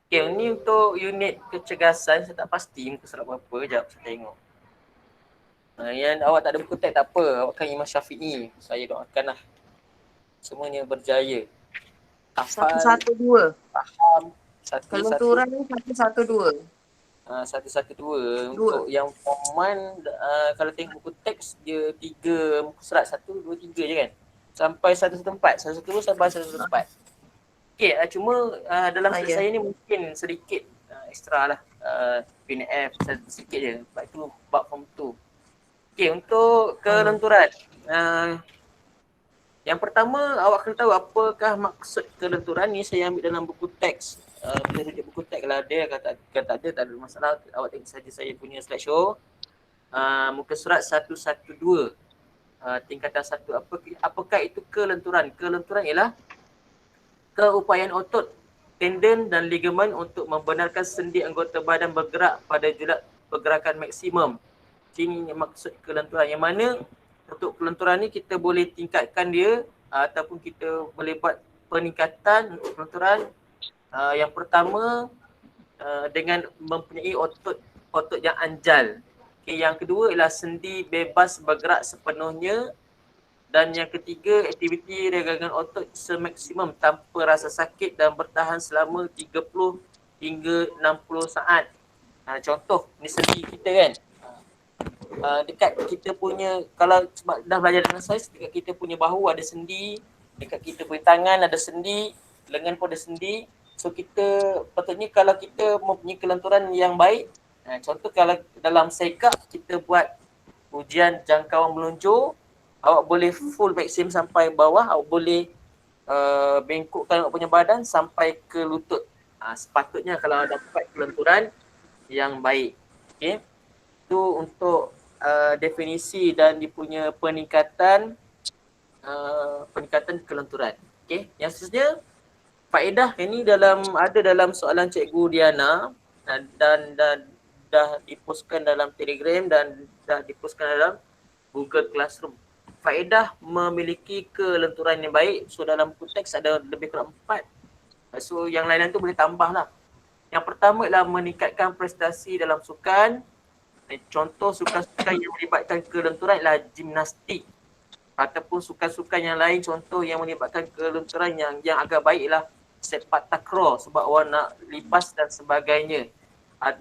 Okay, ni untuk unit kecergasan, saya tak pasti muka surat berapa, sekejap saya tengok. Yang awak tak ada buku teks tak apa, awak kan Imam Syafi'i, saya doakan lah semuanya berjaya. Hafal, 112. faham, satu-satu. Kelenturan 112. 112 Dua. untuk yang form 1 kalau tengok buku teks dia 3 muka surat, 1, 2, 3 je kan. Sampai 114, 112 sampai 114. Okey, cuma dalam set Ya. saya ni mungkin sedikit ekstra lah PNF sedikit je. Sebab itu bab form 2. Okey, untuk kelenturan. Yang pertama awak kena tahu apakah maksud kelenturan ni. Saya ambil dalam buku teks. Bila rujuk buku teks lah ada, kalau tak ada masalah. Awak tengok saja saya punya slideshow. Muka surat 112. Tingkatan 1. Apakah itu kelenturan? Kelenturan ialah keupayaan otot, tendon dan ligamen untuk membenarkan sendi anggota badan bergerak pada julat pergerakan maksimum. Ini maksud kelenturan. Yang mana untuk kelenturan ni kita boleh tingkatkan dia ataupun kita boleh buat peningkatan untuk kelenturan. Yang pertama dengan mempunyai otot yang anjal. Okay, yang kedua ialah sendi bebas bergerak sepenuhnya. Dan yang ketiga, aktiviti regangan otot semaksimum tanpa rasa sakit dan bertahan selama 30 hingga 60 saat. Contoh, ni sendi kita kan. Dekat kita punya, kalau sebab dah belajar dengan saiz, dekat kita punya bahu ada sendi, dekat kita punya tangan ada sendi, lengan pun ada sendi. So kita patutnya kalau kita mempunyai kelenturan yang baik, contoh kalau dalam sekap kita buat ujian jangkauan meluncur, awak boleh full vaksin sampai bawah, awak boleh bengkokkan awak punya badan sampai ke lutut. Sepatutnya kalau dapat kelenturan yang baik. Okay. Itu untuk definisi dan dia punya peningkatan kelenturan. Okay. Yang seterusnya, faedah ini ada dalam soalan Cikgu Diana dan dah dipostkan dalam Telegram dan dah dipostkan dalam Google Classroom. Faedah memiliki kelenturan yang baik. So dalam konteks ada lebih kurang 4. So yang lain-lain tu boleh tambah lah. Yang pertama ialah meningkatkan prestasi dalam sukan. Contoh sukan-sukan yang melibatkan kelenturan ialah gimnastik. Ataupun sukan-sukan yang lain, contoh yang melibatkan kelenturan yang agak baik ialah sepak takraw sebab orang nak lipas dan sebagainya.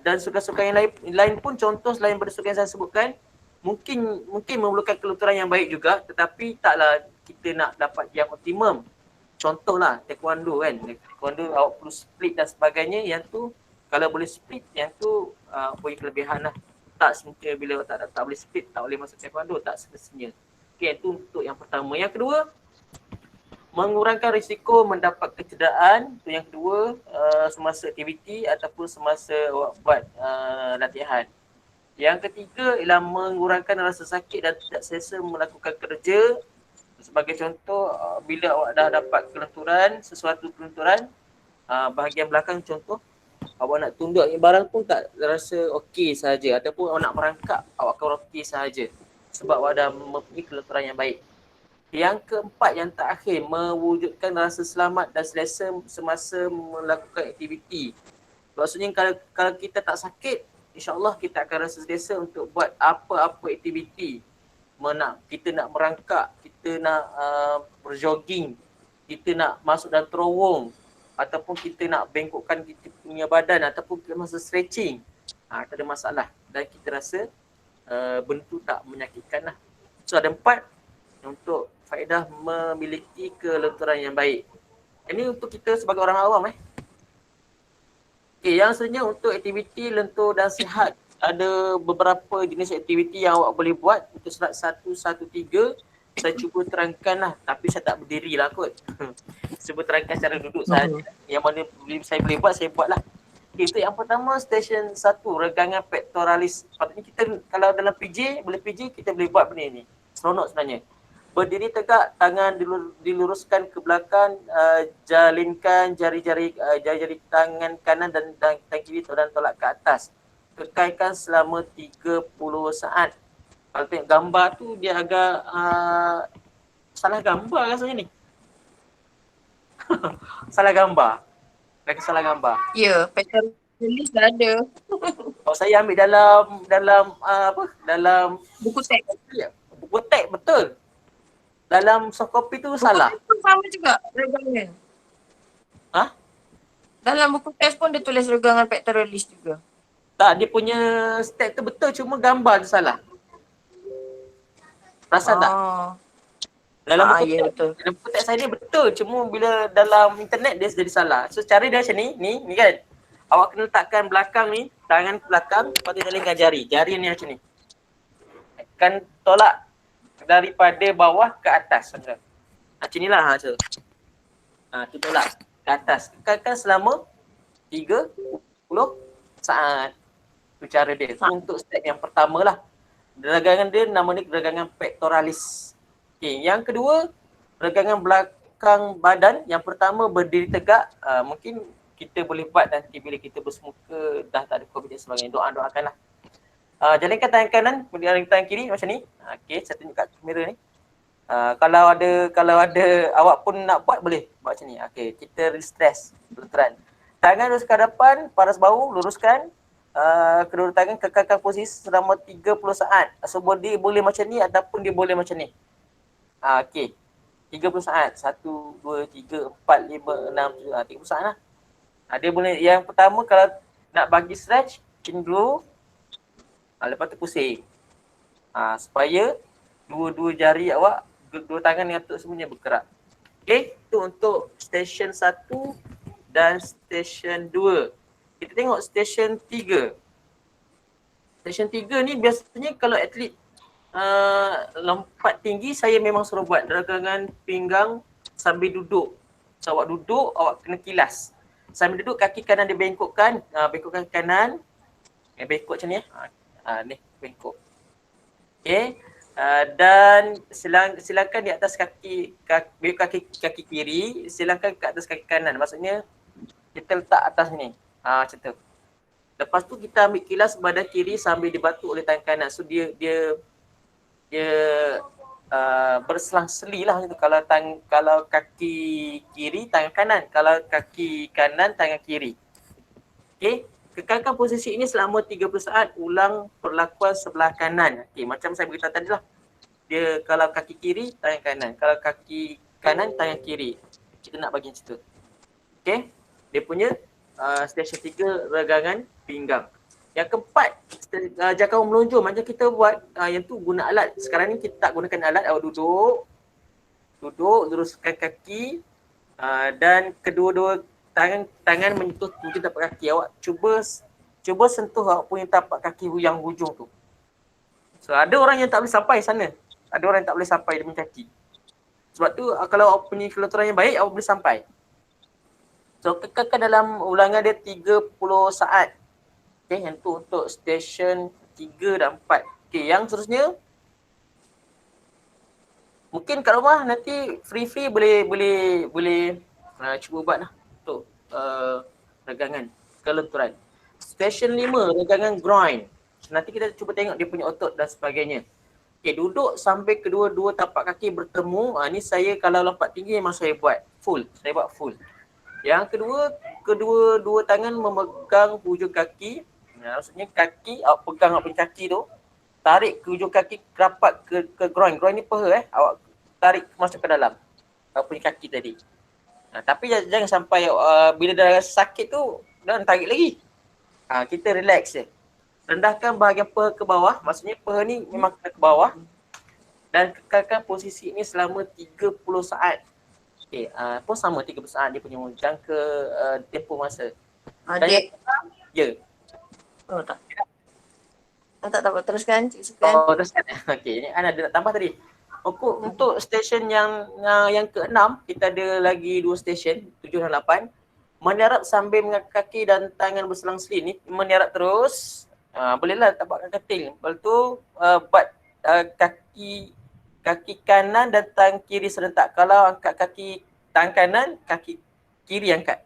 Dan sukan-sukan yang lain pun, contoh selain daripada sukan yang saya sebutkan, mungkin memerlukan kelenturan yang baik juga, tetapi taklah kita nak dapat yang optimum. Contohlah taekwondo kan, taekwondo awak perlu split dan sebagainya, yang tu kalau boleh split, yang tu punya kelebihan lah. Tak semestinya bila awak tak boleh split, tak boleh masuk taekwondo, tak semestinya. Okay, itu untuk yang pertama. Yang kedua, mengurangkan risiko mendapat kecederaan. Itu yang kedua, semasa aktiviti ataupun semasa awak buat latihan. Yang ketiga ialah mengurangkan rasa sakit dan tidak selesa melakukan kerja. Sebagai contoh, bila awak dah dapat kelenturan, sesuatu kelenturan, bahagian belakang contoh, awak nak tunduk barang pun tak rasa okey sahaja, ataupun awak nak merangkak, awak akan okey sahaja sebab awak dah mempunyai kelenturan yang baik. Yang keempat, yang terakhir, mewujudkan rasa selamat dan selesa semasa melakukan aktiviti. Maksudnya kalau kita tak sakit, insyaAllah kita akan rasa selesa untuk buat apa-apa aktiviti. Kita nak merangkak, kita nak berjogging, kita nak masuk dalam terowong, ataupun kita nak bengkokkan kita punya badan, ataupun kita masa stretching, tak ada masalah dan kita rasa benda tu tak menyakitkan lah. So ada 4 untuk faedah memiliki kelenturan yang baik. Ini untuk kita sebagai orang awam. Okay, yang sebenarnya untuk aktiviti lentur dan sihat, ada beberapa jenis aktiviti yang awak boleh buat. Untuk surat 113 saya cuba terangkan lah, tapi saya tak berdiri lah kot. Cuba terangkan secara duduk sahaja. Yang mana saya boleh buat, saya buat lah. Okay, itu yang pertama, station 1, regangan pectoralis. Patutnya kita kalau dalam PJ, boleh PJ, kita boleh buat benda ni. Seronok sebenarnya. Berdiri tegak, tangan diluruskan ke belakang, jalinkan jari-jari tangan kanan dan tangan kiri dan tolak ke atas. Kekalkan selama 30 saat. Kalau tengok gambar tu dia agak salah gambar rasanya ni. Salah gambar. Dah salah gambar. Ya, pattern release dah ada. Kalau saya ambil dalam apa? Dalam Buku soft teks. copy ya. Buku teks betul. Dalam soft copy tu Buku salah. teks pun sama juga regangan. Ha? Dalam buku teks pun dia tulis regangan pattern release juga. Tak, dia punya step tu betul, cuma gambar tu salah. Perasan tak? Oh. Dalam buku Ya teks, betul. dalam buku teks saya ni betul, cuma bila dalam internet dia jadi salah. So cara dia macam ni kan. Awak kena letakkan belakang ni, tangan belakang, lepas tu jalankan jari. Jari ni macam ni. Kan tolak daripada bawah ke atas. Macam ni lah. Tu tolak ke atas. Kekalkan selama 30 saat. Tu cara dia. Tu untuk step yang pertama lah. Regangan dia nama ni regangan pectoralis. Okay, yang kedua, regangan belakang badan. Yang pertama berdiri tegak. Mungkin kita boleh buat nanti bila kita bersemuka dah tak ada COVID dan sebagainya. Doakan lah. Jalankan tangan kanan, kemudian tangan kiri macam ni. Okay, saya tunjuk kat kamera ni. Kalau ada awak pun nak buat boleh buat macam ni. Okay, kita stress pelan. Tangan luruskan ke depan, paras bahu, luruskan. Kedua tangan kekalkan posisi selama 30 saat. So dia boleh macam ni ataupun dia boleh macam ni. Okay. 30 saat. 1, 2, 3, 4, 5, 6, 7. 30 saat lah. Dia boleh, yang pertama kalau nak bagi stretch, macam dulu. Lepas tu pusing. Supaya dua-dua jari awak, dua tangan dengan tuk semuanya bergerak. Okay, itu untuk station 1 dan station 2. Kita tengok station 3. Station 3 ni biasanya kalau atlet lompat tinggi, saya memang suruh buat regangan pinggang sambil duduk. So awak duduk, awak kena kilas. Sambil duduk, kaki kanan dia bengkokkan. Bengkokkan kanan. Bengkok macam ni. Ni, bengkok. Okay. Dan silakan di atas kaki kiri, silakan ke atas kaki kanan. Maksudnya kita letak atas ni. Macam tu. Lepas tu kita ambil kilas badan kiri sambil dibantu oleh tangan kanan. So dia berselang-seli lah. Kalau kaki kiri, tangan kanan. Kalau kaki kanan, tangan kiri. Okay. Kekalkan posisi ini selama 30 saat, ulang perlakuan sebelah kanan. Okay, macam saya beritahu tadi lah. Dia kalau kaki kiri, tangan kanan. Kalau kaki kanan, tangan kiri. Kita nak bagi macam tu. Okay. Dia punya station 3 regangan pinggang. Yang keempat, jangkauan melonjor. Macam kita buat, yang tu guna alat. Sekarang ni kita tak gunakan alat. Awak duduk, luruskan kaki dan kedua-dua tangan menyentuh hujung tapak kaki. Awak cuba sentuh awak punya tapak kaki yang hujung tu. So ada orang yang tak boleh sampai sana. Ada orang yang tak boleh sampai dia punya kaki. Sebab tu kalau awak punya kelaturan yang baik, awak boleh sampai. So kekalkan dalam ulangan dia 30 saat. Okay, yang tu untuk station 3 dan 4. Okay, yang seterusnya mungkin kat rumah nanti free boleh cuba buat lah untuk regangan kelenturan. Station 5, regangan groin. Nanti kita cuba tengok dia punya otot dan sebagainya. Okay, duduk sampai kedua-dua tapak kaki bertemu. Ni saya kalau lompat tinggi memang saya buat full. Saya buat full. Yang kedua-dua tangan memegang hujung kaki. Maksudnya kaki, awak pegang awak punya kaki tu. Tarik ke hujung kaki rapat ke groin. Groin ni paha awak tarik masuk ke dalam awak punya kaki tadi. Tapi jangan sampai bila dah sakit tu, dah tarik lagi. Kita relax je. Rendahkan bahagian paha ke bawah. Maksudnya paha ni memang kena ke bawah. Dan kekalkan posisi ini selama 30 saat. Okay, pun sama 30 saat dia punya jangka tempoh masa. Adik. Ya. Oh tak. Tak apa, teruskan. Teruskan. Okay, ni Ana ada nak tambah tadi. Untuk stesen yang ke-6, kita ada lagi 2 stesen, 7 dan 8. Menyarap sambil mengangkat kaki dan tangan berselang-seli ni, menyarap terus. Bolehlah tapak ketil. Lepas tu buat kaki kanan dan tangan kiri serentak. Kalau angkat kaki tangan kanan, kaki kiri angkat.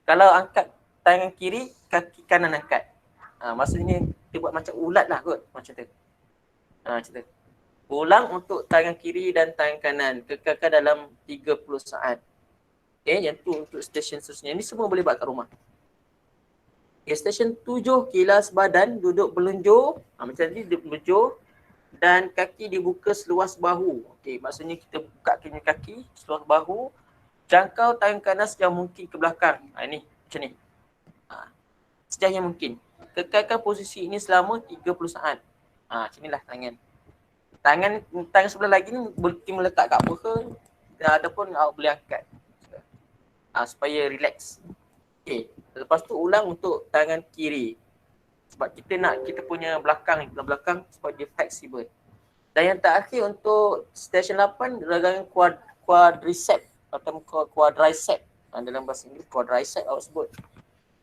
Kalau angkat tangan kiri, kaki kanan angkat. Maksudnya dia buat macam ulat lah kot. Macam tu. Macam tu. Ulang untuk tangan kiri dan tangan kanan. Kekalkan dalam 30 saat. Okay, yang tu untuk stesen seterusnya. Ini semua boleh buat kat rumah. Okay, stesen 7, kilas badan, duduk berlenjur. Macam ni, duduk berlenjur. Dan kaki dibuka seluas bahu. Okay, maksudnya kita buka kaki seluas bahu. Jangkau tangan kanan sejauh mungkin ke belakang. Ini, macam ni. Sejauh yang mungkin. Kekalkan posisi ini selama 30 saat. Macam inilah tangan. Tangan sebelah lagi ni boleh meletak kat apa ke. Ataupun awak boleh angkat. Supaya relax. Okay. Lepas tu ulang untuk tangan kiri. Sebab kita punya belakang supaya dia fleksibel. Dan yang terakhir untuk station 8, ragangan quadricep atau quadricep. Dalam bahasa Inggeris quadricep awak sebut.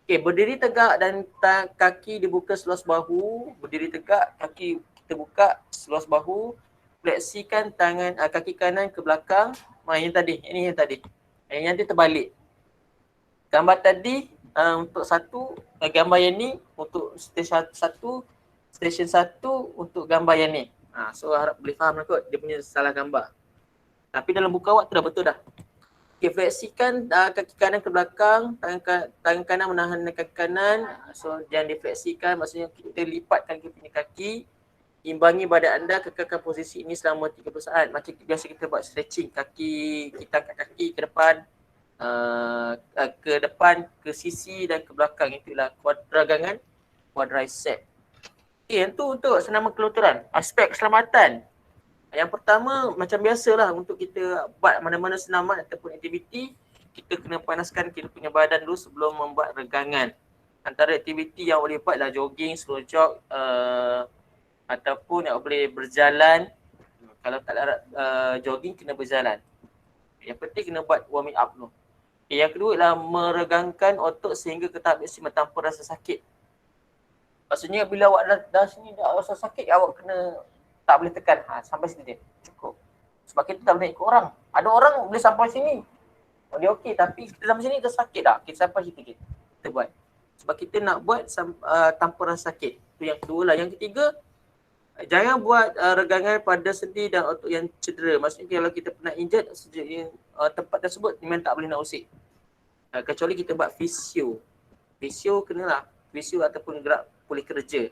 Okay, berdiri tegak dan kaki dibuka seluas bahu. Berdiri tegak, kaki kita buka seluas bahu. Fleksikan tangan kaki kanan ke belakang. Yang tadi, ini yang tadi. Yang nanti terbalik. Gambar tadi untuk satu, gambar yang ni untuk stesen satu untuk gambar yang ni. So harap boleh faham lah kot, dia punya salah gambar. Tapi dalam buku awak tu dah betul dah. Okay, fleksikan kaki kanan ke belakang, tangan kanan menahan kaki kanan. So jangan difleksikan, maksudnya kita lipatkan kita punya kaki. Imbangi badan anda, kekalkan posisi ini selama 30 saat. Macam biasa kita buat stretching, kita angkat kaki ke depan. Ke depan, ke sisi dan ke belakang. Itulah ragangan quadricep. Okay, yang tu untuk senaman kelenturan. Aspek keselamatan. Yang pertama macam biasalah untuk kita buat mana-mana senaman ataupun aktiviti, kita kena panaskan kita punya badan dulu sebelum membuat regangan. Antara aktiviti yang boleh buat adalah jogging, slow jog, ataupun yang boleh berjalan. Kalau tak ada jogging, kena berjalan. Yang penting kena buat warming up dulu. Yang kedua adalah meregangkan otot sehingga ke tahap maksimum tanpa rasa sakit. Maksudnya bila awak dah sini dah rasa sakit, awak kena tak boleh tekan. Sampai sini dia. Cukup. Sebab kita tak boleh ikut orang. Ada orang boleh sampai sini. Dia okey, tapi kita sampai sini dah sakit dah. Kita sampai situ je. Kita buat. Sebab kita nak buat tanpa rasa sakit. Itu yang kedua lah. Yang ketiga, jangan buat regangan pada sendi dan otot yang cedera. Maksudnya kalau kita pernah injured tempat tersebut memang tak boleh nak usik. Kecuali kita buat fisio. Fisio kenalah. Fisio ataupun gerak pulih kerja.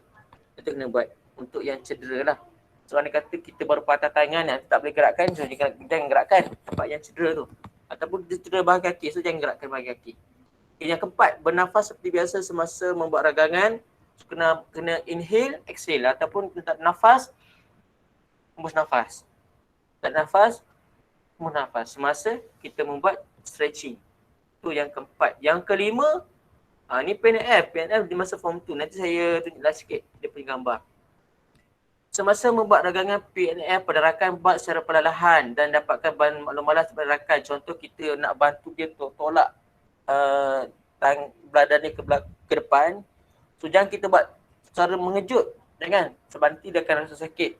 Itu kena buat untuk yang cedera lah. So anda kata kita baru patah tangan yang tak boleh gerakkan, so jangan gerakkan tempat yang cedera tu. Ataupun dia cedera bahagian kaki, so jangan gerakkan bahagian kaki. Yang keempat, bernafas seperti biasa semasa membuat ragangan. So, kena inhale, exhale ataupun kena tak nafas, hembus nafas. Tak nafas, hembus nafas semasa kita membuat stretching. Itu yang keempat. Yang kelima, ni PNF di masa form 2. Nanti saya tunjuklah sikit dia punya gambar. Semasa membuat ragangan PNF, pada rakan buat secara perlahan dan dapatkan maklumat daripada rakan. Contoh kita nak bantu dia tolak badan dia ke depan. So jangan kita buat secara mengejut. Jangan. Sebab nanti dia akan rasa sakit.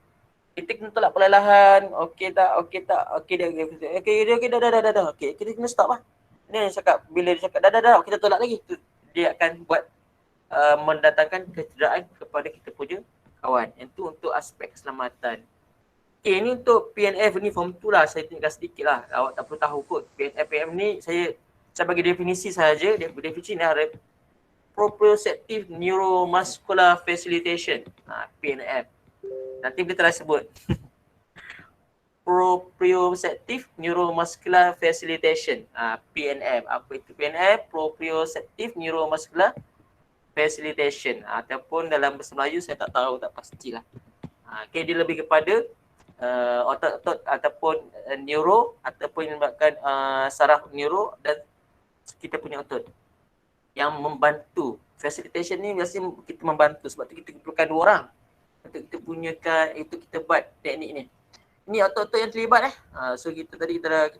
Kita kena tolak perlahan. Okey dah. Okey, dah. Okey, kita kena stop lah. Ni yang cakap, bila dia cakap dah. Kita tolak lagi. Dia akan buat mendatangkan kecederaan kepada kita punya kawan. Yang tu untuk aspek keselamatan. Okay, ni untuk PNF ni form 2 lah. Saya tunjukkan sedikit lah. Awak tak perlu tahu kot. PNF, PM ni saya bagi definisi sahaja. Definisi ni adalah proprioceptive neuromuscular facilitation. PNF. Nanti boleh try sebut. Proprioceptive neuromuscular facilitation. PNF. Apa itu PNF? Proprioceptive neuromuscular facilitation. Ataupun dalam bahasa Melayu saya tak tahu, tak pastilah. Okay, dia lebih kepada otot-otot ataupun neuro ataupun menyebabkan saraf neuro dan kita punya otot yang membantu. Facilitation ni biasanya kita membantu sebab tu kita perlukan 2 orang untuk kita punyakan, itu kita buat teknik ni. Ini otot-otot yang terlibat so kita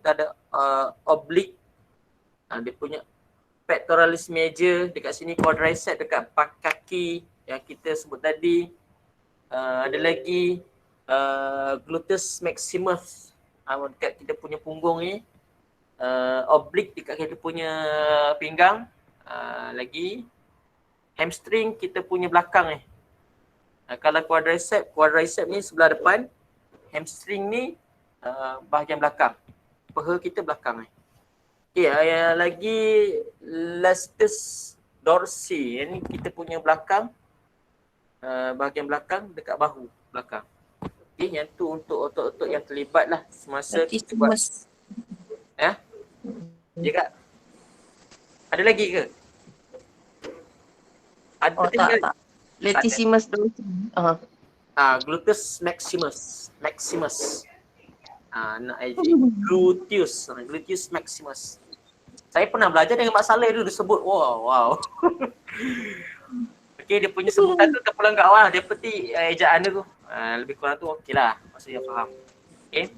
ada oblique, dia punya pectoralis major, dekat sini quadricep dekat kaki yang kita sebut tadi. Ada lagi gluteus maximus dekat kita punya punggung ni. Oblique dekat kita punya pinggang. Lagi hamstring kita punya belakang ni. Kalau quadricep ni sebelah depan, hamstring ni bahagian belakang. Peha kita belakang ni. Yang lagi Lastus dorsi. Ini kita punya belakang, bahagian belakang dekat bahu belakang. Okey, yang tu untuk otot-otot yang terlibat lah semasa kita buat. Latissimus. Ya? Ya Kak? Ada lagi ke? Ada Oh tinggal. tak. Latissimus dorsi. Gluteus maximus. Gluteus maximus. Saya pernah belajar dengan Mak Saleh dulu disebut. Wow. Okey, dia punya sebutan tu terpulang kat awal. Dia peti ejaan dia tu. Lebih kurang tu okey lah. Maksudnya faham. Okey.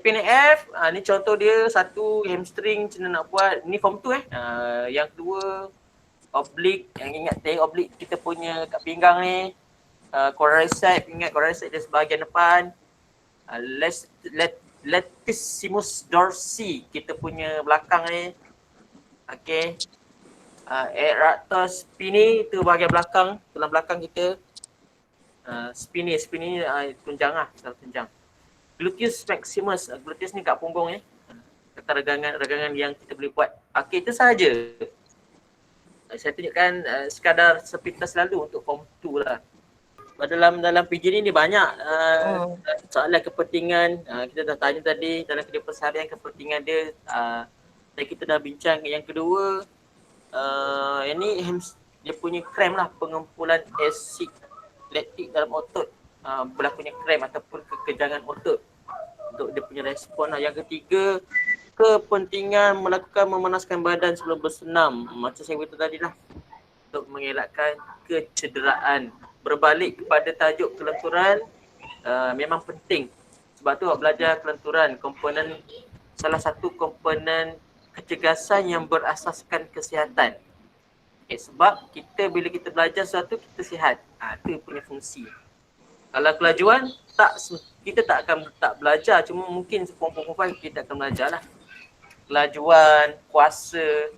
PNF, ni contoh dia. Satu, hamstring macam mana nak buat. Ni form 2 yang kedua, oblique. Yang ingat tengok oblique kita punya kat pinggang ni. Quadriceps, ingat quadriceps dia sebahagian depan. Latissimus dorsi, kita punya belakang ni. Okay. Erector spinae, itu bahagian belakang, tulang belakang kita. Spinae tunjang lah, tunjang. Gluteus maximus, gluteus ni kat punggung ni. Kata regangan yang kita boleh buat. Okay, itu sahaja. Saya tunjukkan sekadar sepintas lalu untuk form 2 lah. Dalam PG ni banyak soalan kepentingan. Kita dah tanya tadi dalam kehidupan seharian kepentingan dia. Dan kita dah bincang. Yang kedua, yang ni dia punya krem lah, pengumpulan asid laktik dalam otot. Berlakunya krem ataupun kekejangan otot untuk dia punya respon lah. Yang ketiga, kepentingan melakukan memanaskan badan sebelum bersenam. Macam saya beritahu tadi lah, untuk mengelakkan kecederaan. Berbalik kepada tajuk kelenturan, memang penting. Sebab tu belajar kelenturan, salah satu komponen kecergasan yang berasaskan kesihatan. Sebab bila kita belajar sesuatu, kita sihat. Itu punya fungsi. Kalau kelajuan, kita tak akan belajar. Cuma mungkin perempuan kita akan belajar lah. Kelajuan, puasa,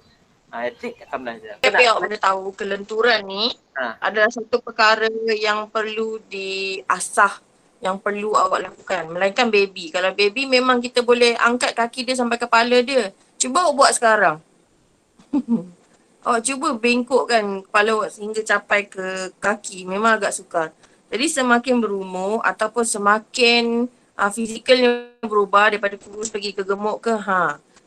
etik akan belajar. Tapi awak boleh tahu kelenturan ni adalah satu perkara yang perlu diasah, yang perlu awak lakukan. Melainkan baby. Kalau baby memang kita boleh angkat kaki dia sampai kepala dia. Cuba awak buat sekarang. Awak cuba bengkokkan kepala awak sehingga capai ke kaki. Memang agak sukar. Jadi semakin berumur ataupun semakin fizikalnya berubah daripada kurus pergi ke gemuk ke,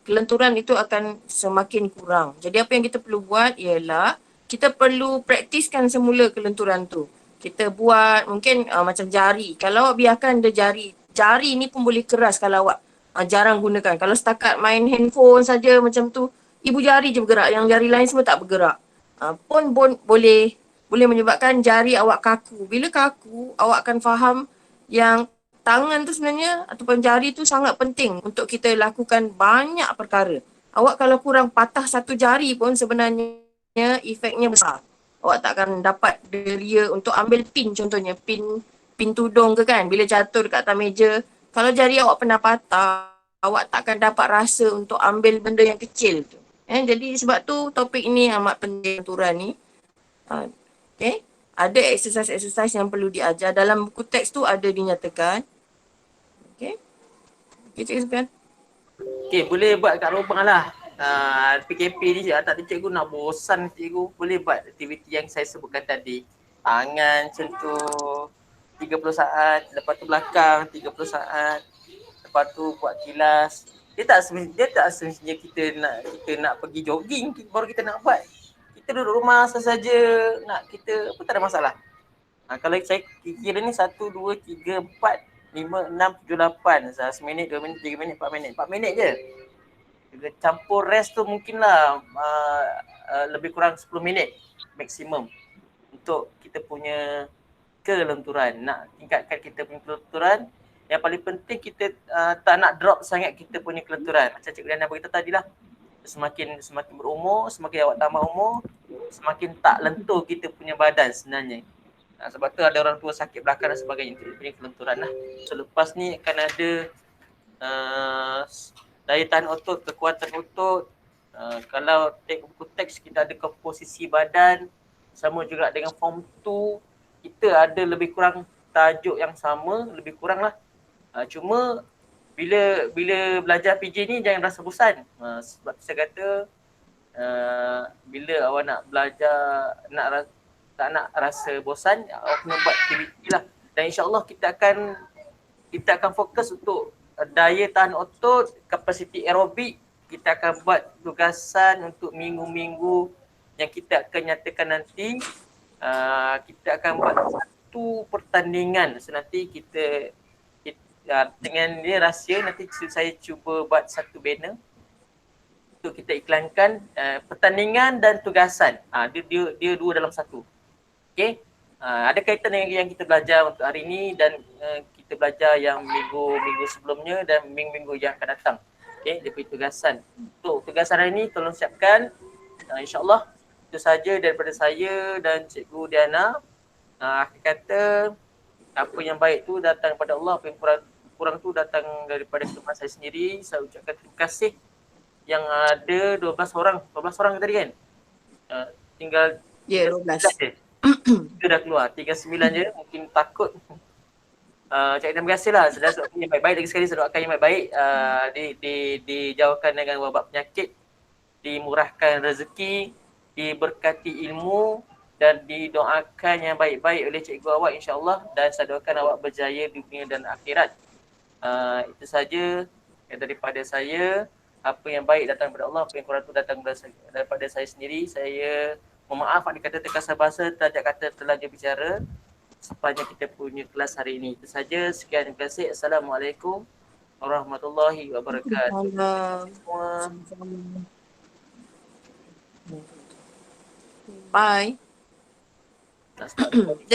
kelenturan itu akan semakin kurang. Jadi apa yang kita perlu buat ialah kita perlu praktiskan semula kelenturan tu. Kita buat mungkin macam jari. Kalau awak biarkan dia jari ni pun boleh keras kalau awak jarang gunakan. Kalau setakat main handphone saja macam tu, ibu jari je bergerak, yang jari lain semua tak bergerak. Pun boleh menyebabkan jari awak kaku. Bila kaku, awak akan faham yang tangan tu sebenarnya ataupun jari tu sangat penting untuk kita lakukan banyak perkara. Awak kalau kurang patah satu jari pun sebenarnya efeknya besar. Awak tak akan dapat deria untuk ambil pin, contohnya pin tudung ke kan, bila jatuh dekat atas meja. Kalau jari awak pernah patah, awak tak akan dapat rasa untuk ambil benda yang kecil tu. Jadi sebab tu topik ni amat penting, kelenturan ni. Okay. Ada exercise yang perlu diajar. Dalam buku teks tu ada dinyatakan. Okay, Cikgu Sufian. Okay, boleh buat kat rumah lah. PKP ni tak ada cikgu nak bosan cikgu. Boleh buat aktiviti yang saya sebutkan tadi. Tangan sentuh 30 saat, lepas tu belakang 30 saat. Lepas tu buat kilas. Dia tak semestinya kita nak pergi jogging baru kita nak buat. Kita duduk rumah saja nak kita pun tak ada masalah. Kalau saya kira ni 1, 2, 3, 4, 5, 6, 7, 8. Seminit, 2 minit, 3 minit, 4 minit. 4 minit je. Campur rest tu mungkinlah lebih kurang 10 minit maksimum untuk kita punya kelenturan. Nak tingkatkan kita punya kelenturan, yang paling penting kita tak nak drop sangat kita punya kelenturan. Macam Cikgu Diana beritahu tadi lah. Semakin berumur, semakin awak tambah umur, semakin tak lentur kita punya badan sebenarnya. Sebab tu ada orang tua sakit belakang dan sebagainya, itu punya kelenturan lah. So lepas ni akan ada daya tahan otot, kekuatan otot. Kalau tengok buku teks kita ada komposisi badan, sama juga dengan form 2. Kita ada lebih kurang tajuk yang sama, lebih kurang lah. Cuma bila belajar PJ ni jangan rasa bosan. Sebab saya kata bila awak nak belajar tak nak rasa bosan, awak kena buat aktiviti lah. Dan insyaAllah kita akan fokus untuk daya tahan otot, kapasiti aerobik. Kita akan buat tugasan untuk minggu-minggu yang kita akan nyatakan nanti. Kita akan buat satu pertandingan. So nanti kita dengan dia rahsia, nanti saya cuba buat satu banner untuk kita iklankan pertandingan dan tugasan. Dia dua dalam satu. Okay. Ada kaitan dengan yang kita belajar untuk hari ini dan kita belajar yang minggu sebelumnya dan minggu-minggu yang akan datang. Okay, dia punya tugasan. Untuk tugasan hari ini tolong siapkan. InsyaAllah itu saja daripada saya dan Cikgu Diana. Akhir kata apa yang baik tu datang daripada Allah, apa yang kurang tu datang daripada kelemahan saya sendiri. Saya ucapkan terima kasih yang ada 12 orang tadi kan? Tinggal 12 je. Kita dah keluar, 39 je, mungkin takut. Cakap terima kasih lah, saya doakan yang baik-baik lagi sekali, saya doakan yang baik-baik, dijauhkan dengan wabak penyakit, dimurahkan rezeki, diberkati ilmu dan didoakan yang baik-baik oleh cikgu awak insyaAllah, dan saya doakan awak berjaya di dunia dan akhirat. Itu saja daripada saya. Apa yang baik datang daripada Allah, apa yang kurang tu datang daripada saya sendiri. Saya mohon maaf ada kata terkasar bahasa, terajak kata terlanjur bicara sepanjang kita punya kelas hari ini. Itu saja. Sekian, terima kasih. Assalamualaikum warahmatullahi wabarakatuh. Semua. Bye. Nak start.